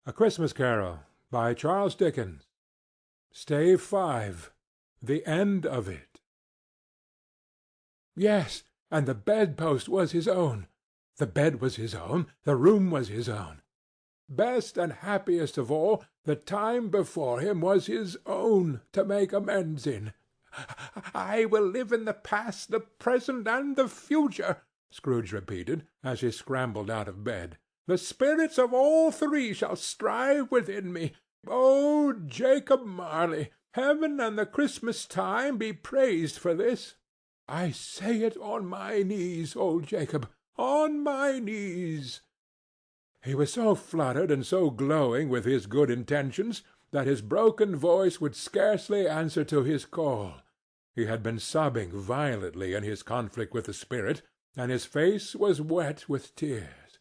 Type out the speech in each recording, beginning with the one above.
A Christmas Carol by Charles Dickens. Stave 5. The End of It. Yes, and the bedpost was his own. The bed was his own. The room was his own. Best and happiest of all, the time before him was his own to make amends in. "I will live in the past, the present, and the future," Scrooge repeated, as he scrambled out of bed. "The spirits of all three shall strive within me. Oh, Jacob Marley, heaven and the Christmas time be praised for this! I say it on my knees, old Jacob, on my knees." He was so fluttered and so glowing with his good intentions that his broken voice would scarcely answer to his call. He had been sobbing violently in his conflict with the spirit, and his face was wet with tears.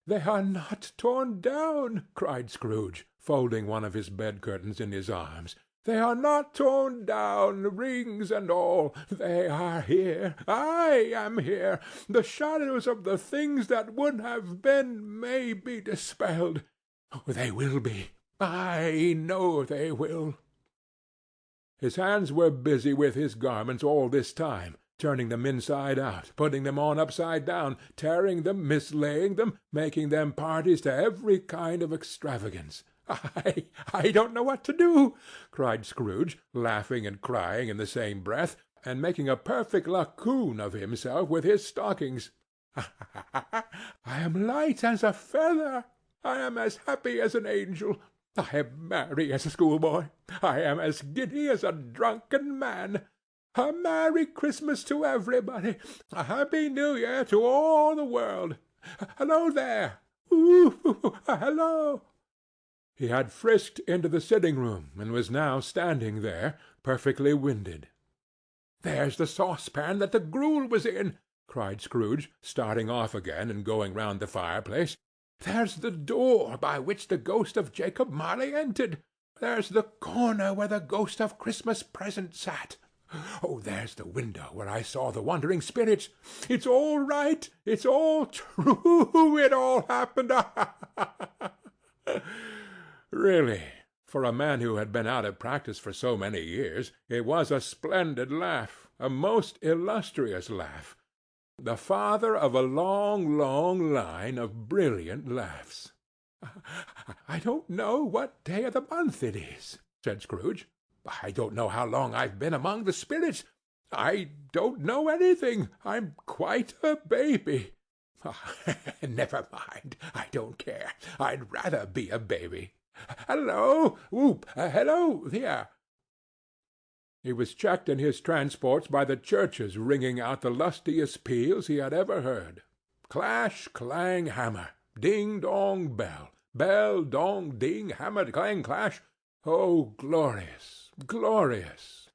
"They are not torn down," cried Scrooge, folding one of his bed-curtains in his arms. "They are not torn down, rings and all. They are here. I am here. The shadows of the things that would have been may be dispelled. They will be. I know they will." His hands were busy with his garments all this time, turning them inside out, putting them on upside down, tearing them, mislaying them, making them parties to every kind of extravagance. I don't know what to do," cried Scrooge, laughing and crying in the same breath, and making a perfect lacoon of himself with his stockings. "I am light as a feather. I am as happy as an angel. I am merry as a schoolboy. I am as giddy as a drunken man. A Merry Christmas to everybody. A Happy New Year to all the world. Hello there! Hello!" He had frisked into the sitting-room, and was now standing there, perfectly winded. "There's the saucepan that the gruel was in," cried Scrooge, starting off again and going round the fireplace. "There's the door by which the ghost of Jacob Marley entered. There's the corner where the ghost of Christmas Present sat. Oh, there's the window where I saw the wandering spirits. It's all right. It's all true. It all happened. Really, for a man who had been out of practice for so many years, it was a splendid laugh, a most illustrious laugh, the father of a long, long line of brilliant laughs. "I don't know what day of the month it is," said Scrooge. "I don't know how long I've been among the spirits. I don't know anything. I'm quite a baby. Never mind. I don't care. I'd rather be a baby. Hello! Whoop! Hello there!" He was checked in his transports by the churches ringing out the lustiest peals he had ever heard. Clash, clang, hammer! Ding, dong, bell! Bell, dong, ding, hammer, clang, clash! Oh, glorious, glorious!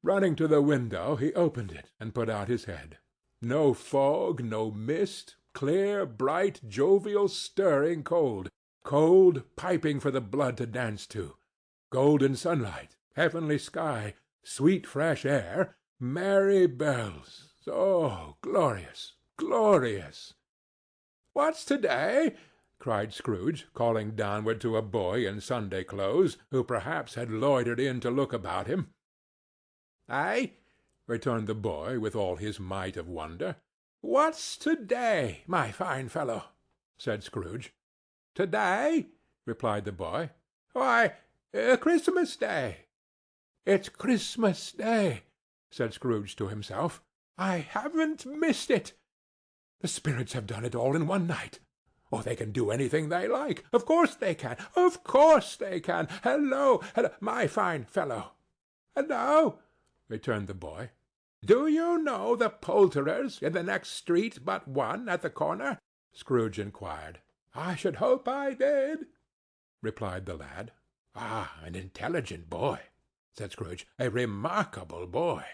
Running to the window, he opened it and put out his head. No fog, no mist, clear, bright, jovial, stirring cold, cold, piping for the blood to dance to, golden sunlight, heavenly sky, sweet fresh air, merry bells. Oh, glorious, glorious! "What's to-day?" cried Scrooge, calling downward to a boy in Sunday clothes, who perhaps had loitered in to look about him. "Aye," returned the boy, with all his might of wonder. "What's to-day, my fine fellow?" said Scrooge. "To-day?" replied the boy. "Why, Christmas Day." "It's Christmas Day," said Scrooge to himself. "I haven't missed it. The spirits have done it all in one night. Oh, they can do anything they like. Of course they can. Of course they can. Hello, my fine fellow." "Hello," returned the boy. "Do you know the poulterers in the next street but one at the corner?" Scrooge inquired. "I should hope I did," replied the lad. "Ah, an intelligent boy," said Scrooge. "A remarkable boy.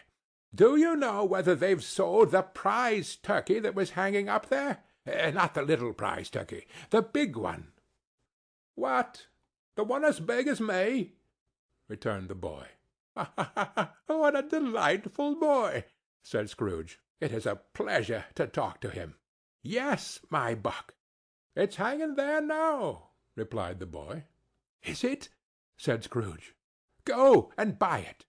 Do you know whether they've sold the prize turkey that was hanging up there? Not the little prize turkey, the big one." "What, the one as big as me?" returned the boy. "What a delightful boy!" said Scrooge. "It is a pleasure to talk to him. Yes, my buck. It's hanging there now. replied the boy. "Is it?" said Scrooge. "Go and buy it."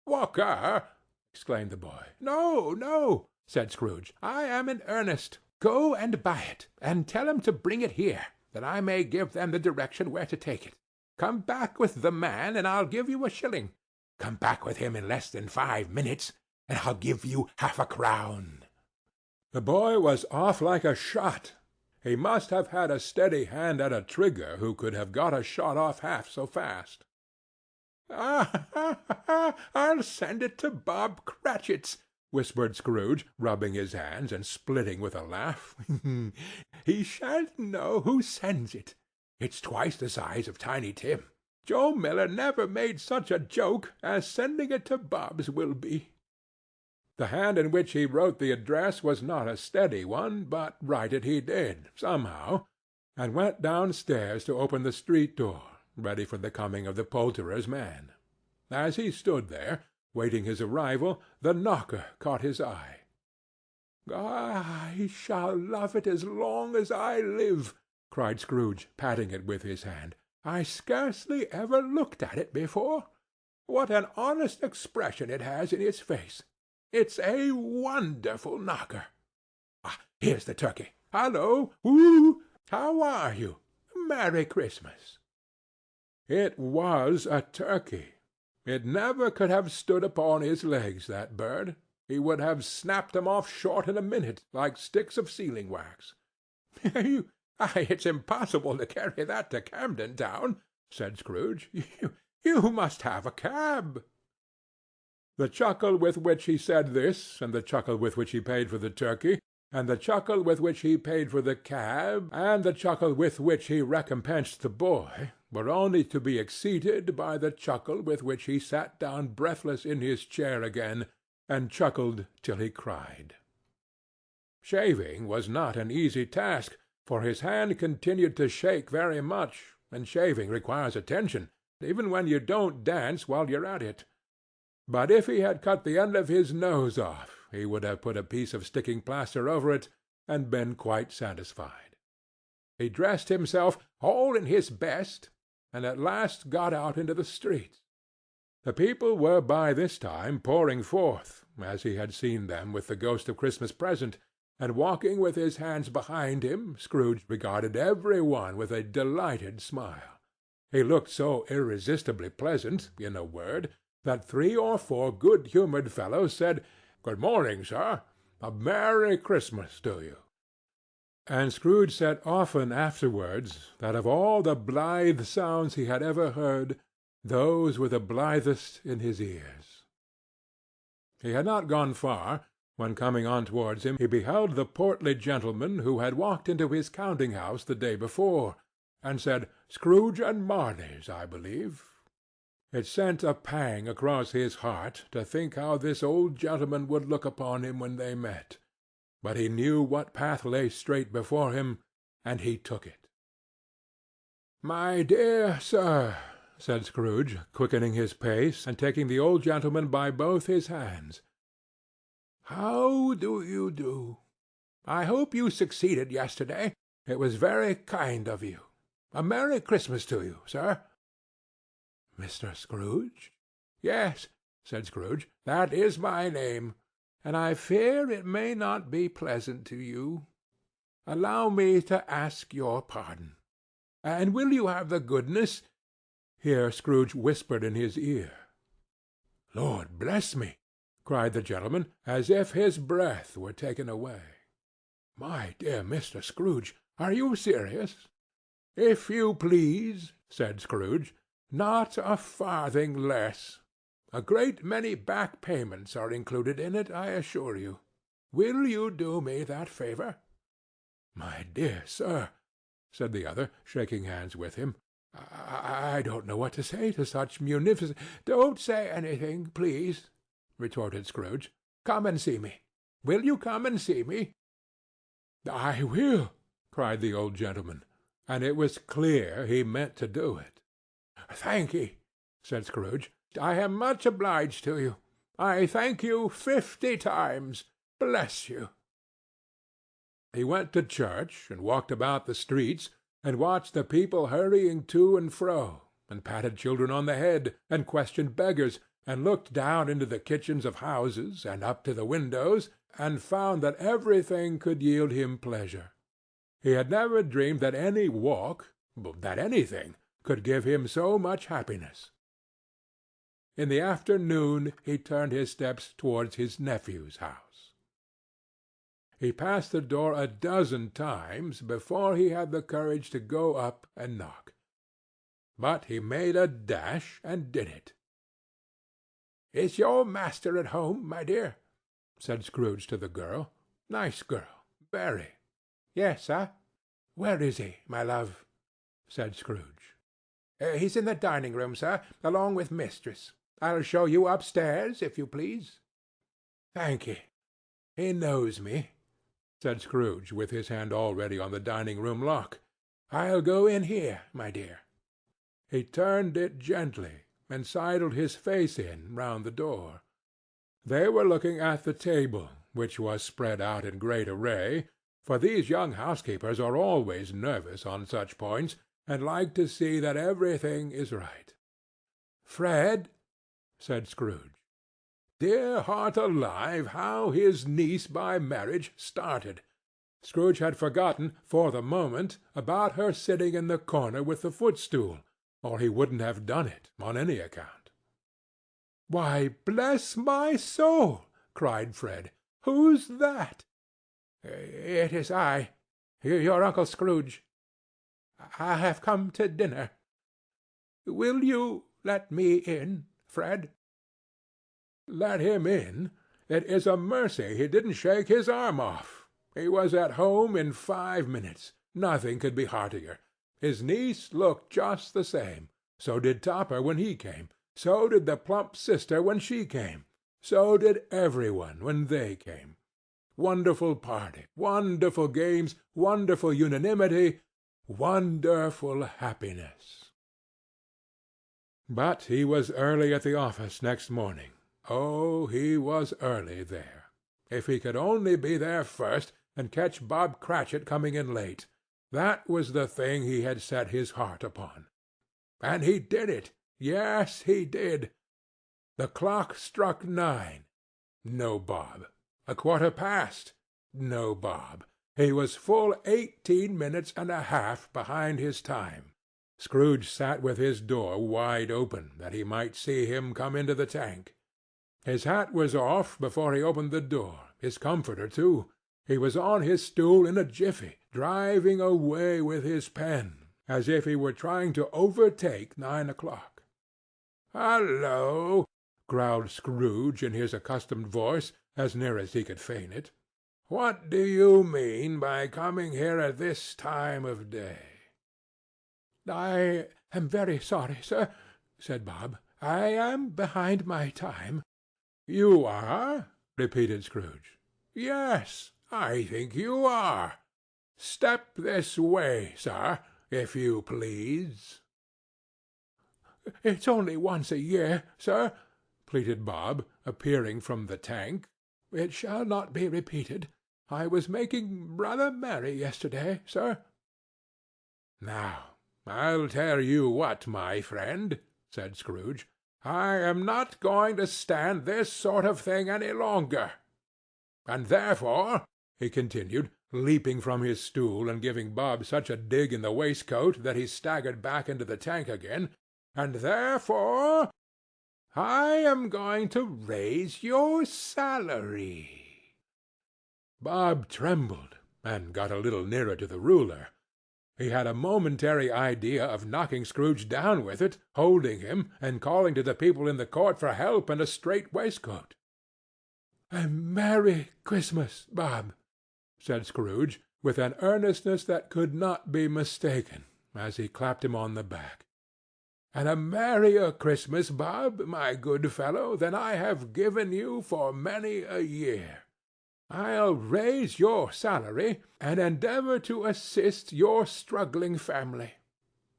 "Walker!" exclaimed the boy. "No, no," said Scrooge. "I am in earnest. Go and buy it, and tell 'em to bring it here, that I may give them the direction where to take it. Come back with the man, and I'll give you a shilling. Come back with him in less than 5 minutes, and I'll give you half a crown." The boy was off like a shot. He must have had a steady hand at a trigger who could have got a shot off half so fast. "I'll send it to Bob Cratchit's," whispered Scrooge, rubbing his hands and splitting with a laugh. "He shan't know who sends it. It's twice the size of Tiny Tim. Joe Miller never made such a joke as sending it to Bob's will be." The hand in which he wrote the address was not a steady one, but write it he did, somehow, and went downstairs to open the street door, ready for the coming of the poulterer's man. As he stood there, waiting his arrival, the knocker caught his eye. "I shall love it as long as I live," cried Scrooge, patting it with his hand. "I scarcely ever looked at it before. What an honest expression it has in its face! It's a wonderful knocker. Here's the turkey. Hallo! Whoo! How are you? Merry Christmas!" It was a turkey. It never could have stood upon his legs, that bird. He would have snapped 'em off short in a minute, like sticks of sealing wax. "It's impossible to carry that to Camden Town," said Scrooge. You must have a cab." The chuckle with which he said this, and the chuckle with which he paid for the turkey, and the chuckle with which he paid for the cab, and the chuckle with which he recompensed the boy, were only to be exceeded by the chuckle with which he sat down breathless in his chair again, and chuckled till he cried. Shaving was not an easy task, for his hand continued to shake very much, and shaving requires attention, even when you don't dance while you're at it. But if he had cut the end of his nose off, he would have put a piece of sticking plaster over it, and been quite satisfied. He dressed himself all in his best, and at last got out into the streets. The people were by this time pouring forth, as he had seen them with the Ghost of Christmas Present, and walking with his hands behind him, Scrooge regarded every one with a delighted smile. He looked so irresistibly pleasant, in a word, that 3 or 4 good-humored fellows said, "Good morning, sir. A Merry Christmas to you." And Scrooge said often afterwards that of all the blithe sounds he had ever heard, those were the blithest in his ears. He had not gone far, when coming on towards him he beheld the portly gentleman who had walked into his counting-house the day before, and said, "Scrooge and Marley's, I believe." It sent a pang across his heart to think how this old gentleman would look upon him when they met, but he knew what path lay straight before him, and he took it. "My dear sir," said Scrooge, quickening his pace, and taking the old gentleman by both his hands, "how do you do? I hope you succeeded yesterday. It was very kind of you. A Merry Christmas to you, sir." "Mr. Scrooge?" "Yes," said Scrooge, "that is my name, and I fear it may not be pleasant to you. Allow me to ask your pardon. And will you have the goodness—" Here Scrooge whispered in his ear. "Lord bless me!" cried the gentleman, as if his breath were taken away. "My dear Mr. Scrooge, are you serious?" "If you please," said Scrooge. "Not a farthing less. A great many back payments are included in it, I assure you. Will you do me that favor?" "My dear sir," said the other, shaking hands with him, I don't know what to say to such munificent—" "Don't say anything, please," retorted Scrooge. "Come and see me. Will you come and see me?" "I will," cried the old gentleman, and it was clear he meant to do it. "Thank'ee," said Scrooge. "I am much obliged to you. I thank you 50 times. Bless you." He went to church, and walked about the streets, and watched the people hurrying to and fro, and patted children on the head, and questioned beggars, and looked down into the kitchens of houses, and up to the windows, and found that everything could yield him pleasure. He had never dreamed that any walk, that anything, could give him so much happiness. In the afternoon he turned his steps towards his nephew's house. He passed the door a dozen times before he had the courage to go up and knock. But he made a dash and did it. "Is your master at home, my dear?" said Scrooge to the girl. "Nice girl, very." "Yes, sir." "Where is he, my love?" said Scrooge. "He's in the dining-room, sir, along with mistress. I'll show you upstairs, if you please." "Thank ye. He knows me," said Scrooge, with his hand already on the dining-room lock. "I'll go in here, my dear." He turned it gently, and sidled his face in round the door. They were looking at the table, which was spread out in great array, for these young housekeepers are always nervous on such points, and like to see that everything is right. "Fred," said Scrooge. Dear heart alive, how his niece by marriage started! Scrooge had forgotten, for the moment, about her sitting in the corner with the footstool, or he wouldn't have done it on any account. "Why, bless my soul!" cried Fred. "Who's that?" "It is I, your Uncle Scrooge. I have come to dinner. Will you let me in, Fred?" Let him in? It is a mercy he didn't shake his arm off. He was at home in 5 minutes. Nothing could be heartier. His niece looked just the same. So did Topper when he came. So did the plump sister when she came. So did every one when they came. Wonderful party, wonderful games, wonderful unanimity, wonderful happiness. But he was early at the office next morning. Oh, he was early there. If he could only be there first, and catch Bob Cratchit coming in late, that was the thing he had set his heart upon. And he did it. Yes, he did. The clock struck 9. No Bob. 1/4 past. No Bob. He was full 18 minutes and a half behind his time. Scrooge sat with his door wide open, that he might see him come into the tank. His hat was off before he opened the door, his comforter too. He was on his stool in a jiffy, driving away with his pen, as if he were trying to overtake 9 o'clock. "Hallo!" growled Scrooge in his accustomed voice, as near as he could feign it. "What do you mean by coming here at this time of day?" "I am very sorry, sir," said Bob. "I am behind my time." "You are?" repeated Scrooge. "Yes, I think you are. Step this way, sir, if you please." "It's only once a year, sir," pleaded Bob, appearing from the tank. "It shall not be repeated. I was making rather merry yesterday, sir." "Now, I'll tell you what, my friend," said Scrooge. "I am not going to stand this sort of thing any longer. And therefore," he continued, leaping from his stool and giving Bob such a dig in the waistcoat that he staggered back into the tank again, "and therefore I am going to raise your salary." Bob trembled, and got a little nearer to the ruler. He had a momentary idea of knocking Scrooge down with it, holding him, and calling to the people in the court for help and a strait waistcoat. "A Merry Christmas, Bob," said Scrooge, with an earnestness that could not be mistaken, as he clapped him on the back. "And a merrier Christmas, Bob, my good fellow, than I have given you for many a year. I'll raise your salary, and endeavor to assist your struggling family.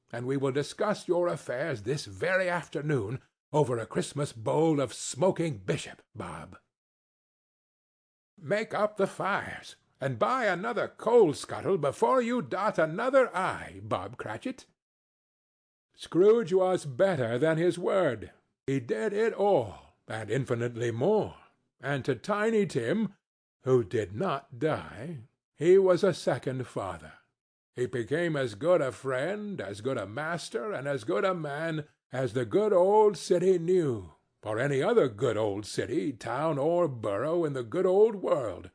And we will discuss your affairs this very afternoon over a Christmas bowl of smoking bishop, Bob. Make up the fires, and buy another coal-scuttle before you dot another I, Bob Cratchit." Scrooge was better than his word. He did it all, and infinitely more, and to Tiny Tim, who did not die, he was a second father. He became as good a friend, as good a master, and as good a man as the good old city knew, or any other good old city, town, or borough in the good old world.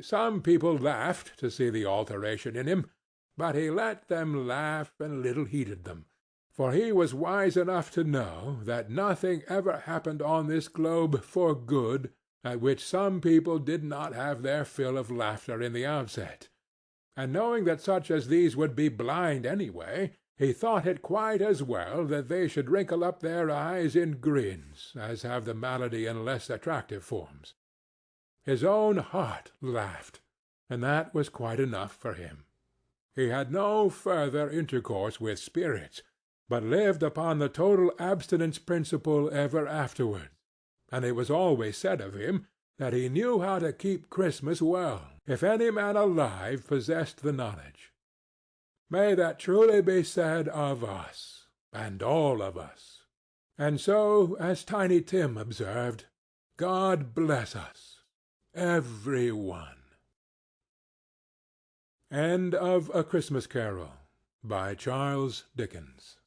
Some people laughed to see the alteration in him, but he let them laugh and little heeded them, for he was wise enough to know that nothing ever happened on this globe for good at which some people did not have their fill of laughter in the outset, and knowing that such as these would be blind anyway, he thought it quite as well that they should wrinkle up their eyes in grins as have the malady in less attractive forms. His own heart laughed, and that was quite enough for him. He had no further intercourse with spirits, but lived upon the total abstinence principle ever afterwards, and it was always said of him that he knew how to keep Christmas well, if any man alive possessed the knowledge. May that truly be said of us, and all of us. And so, as Tiny Tim observed, God bless us, every one. End of A Christmas Carol, by Charles Dickens.